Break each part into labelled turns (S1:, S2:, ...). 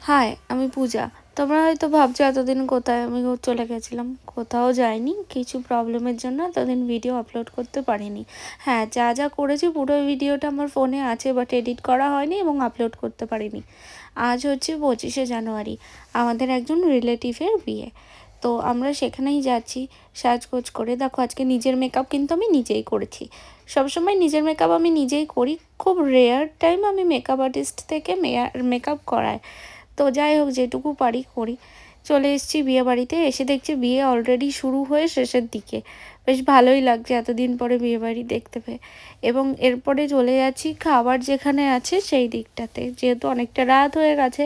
S1: High, আমি পূজা। তোমরা হয়তো ভাবছো এতদিন কোথায় আমি চলে গেছিলাম। কোথাও যাইনি, কিছু প্রবলেমের জন্য এতদিন ভিডিও আপলোড করতে পারিনি। হ্যাঁ, যা যা করেছি পুরো ভিডিওটা আমার ফোনে আছে, বাট এডিট করা হয়নি এবং আপলোড করতে পারিনি। আজ হচ্ছে 25শে জানুয়ারি, আমাদের একজন রিলেটিভের বিয়ে। তো আমরা সেখানেই যাচ্ছি সাজগোজ করে। দেখো, আজকে নিজের মেকআপ কিন্তু আমি নিজেই করেছি। সবসময় নিজের মেকআপ আমি নিজেই করি, খুব রেয়ার টাইম আমি মেকআপ আর্টিস্ট থেকে মেকআপ করাই। তো যাই হোক, যেটুকু পারি করি। চলে এসেছি বিয়ে বাড়িতে, এসে দেখছি বিয়ে অলরেডি শুরু হয়ে শেষের দিকে। বেশ ভালোই লাগছে এতদিন পরে বিয়ে বাড়ি দেখতে পেয়ে। এবং এরপরে চলে যাচ্ছি খাবার যেখানে আছে সেই দিকটাতে, যেহেতু অনেকটা রাত হয়ে গেছে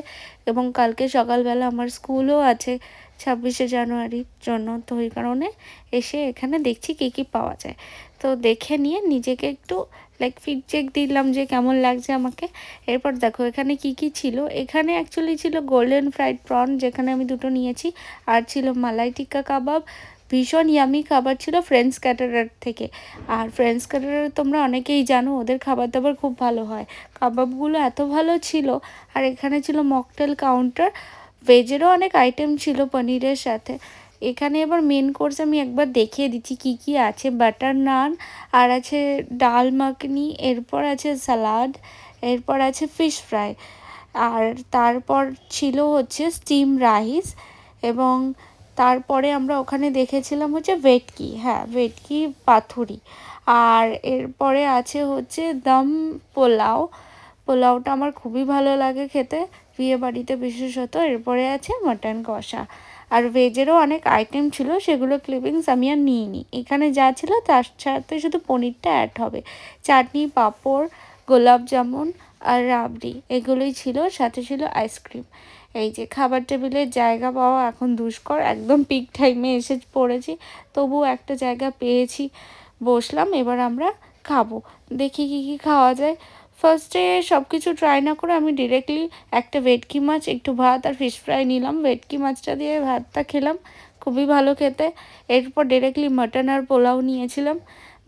S1: এবং কালকে সকালবেলা আমার স্কুলও আছে 26শে জানুয়ারির জন্য। তো ওই কারণে এসে এখানে দেখছি কী কী পাওয়া যায়। তো দেখে নিয়ে নিজেকে একটু ফিডব্যাক দিলাম যে কেমন লাগছে আমাকে। এরপর দেখো এখানে কি কি ছিল। এখানে অ্যাকচুয়ালি ছিল গোল্ডেন ফ্রাইড প্রন, যেখানে আমি দুটো নিয়েছি। আর ছিল মালাই টিক্কা কাবাব, ভীষণ ইয়ামি খাবার ছিল ফ্রেঞ্চ ক্যাটারার থেকে। আর ফ্রেঞ্চ ক্যাটারার তোমরা অনেকেই জানো, ওদের খাবার দাবার খুব ভালো হয়। কাবাবগুলো এত ভালো ছিল। আর এখানে ছিল মকটেল কাউন্টার, ভেজেরও অনেক আইটেম ছিল পনিরের সাথে। এখানে এবার মেন কোর্স আমি একবার দেখিয়ে দিচ্ছি কি কি আছে। বাটার নান, আর আছে ডাল মাখনি, এরপর আছে সালাড, এরপর আছে ফিশ ফ্রাই, আর তারপর ছিল হচ্ছে স্টিম রাইস। এবং তারপরে আমরা ওখানে দেখেছিলাম হচ্ছে ভেটকি, হ্যাঁ ভেটকি পাথুরি। আর এরপরে আছে হচ্ছে দম পোলাও। পোলাওটা আমার খুবই ভালো লাগে খেতে বিয়ে বাড়িতে বিশেষত। এরপরে আছে মাটন কষা। আর ভেজেরও অনেক আইটেম ছিল, সেগুলো ক্লিপিংস আমি আর নিইনি। এখানে যা ছিল তার সাথে শুধু পনিরটা অ্যাড হবে। চাটনি, পাঁপড়, গোলাপ জামুন আর রাবড়ি এগুলোই ছিল, সাথে ছিল আইসক্রিম। এই যে খাবার টেবিলের জায়গা পাওয়া এখন দুষ্কর, একদম পিক টাইমে এসে পড়েছি, তবুও একটা জায়গা পেয়েছি, বসলাম। এবার আমরা খাবো, দেখি কী কী খাওয়া যায়। ফার্স্টে সব কিছু ট্রাই না করে আমি ডিরেক্টলি একটা ভেটকি মাছ, একটু ভাত আর ফিশ ফ্রাই নিলাম। ভেটকি মাছটা দিয়ে ভাতটা খেলাম, খুবই ভালো খেতে। এরপর ডিরেক্টলি মাটন আর পোলাও নিয়েছিলাম,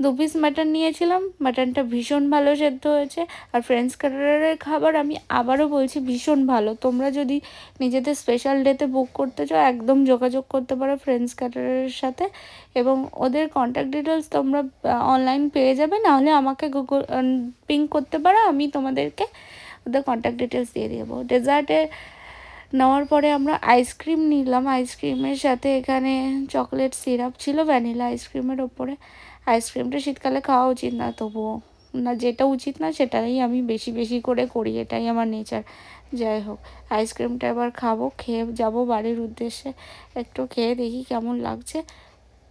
S1: 2 পিস মাটন নিয়েছিলাম। মাটনটা ভীষণ ভালো সেদ্ধ হয়েছে। আর ফ্রেঞ্চ কাটারের খাবার আমি আবারও বলছি ভীষণ ভালো। তোমরা যদি নিজেদের স্পেশাল ডেতে বুক করতে চাও একদম যোগাযোগ করতে পারো ফ্রেঞ্চ কাটারের সাথে। এবং ওদের কন্ট্যাক্ট ডিটেলস তোমরা অনলাইন পেয়ে যাবে, নাহলে আমাকে গুগল পিং করতে পারো, আমি তোমাদেরকে ওদের কন্ট্যাক্ট ডিটেলস দিয়ে দেবো। ডেজার্টে নেওয়ার পরে আমরা আইসক্রিম নিলাম। আইসক্রিমের সাথে এখানে চকলেট সিরাপ ছিল ভ্যানিলা আইসক্রিমের ওপরে। আইসক্রিমটা শীতকালে খাওয়া উচিত না, তবুও না, যেটা উচিত না সেটাই আমি বেশি বেশি করে করি, এটাই আমার নেচার। যাই হোক, আইসক্রিমটা এবার খাবো, খেয়ে যাব বাড়ির উদ্দেশ্যে। একটু খেয়ে দেখি কেমন লাগছে।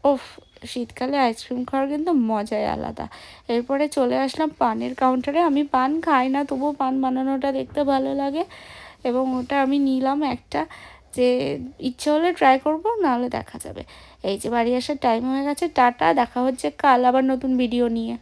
S1: ওফ, শীতকালে আইসক্রিম খাওয়ার কিন্তু মজাই আলাদা। এরপরে চলে আসলাম পানের কাউন্টারে। আমি পান খাই না, তবুও পান বানানোটা দেখতে ভালো লাগে এবং ওটা আমি নিলাম একটা, যে ইচ্ছে হলে ট্রাই করবো, নাহলে দেখা যাবে। এই যে বাড়ি আসার টাইম হয়ে গেছে, টাটা, দেখা হচ্ছে কাল আবার নতুন ভিডিও নিয়ে।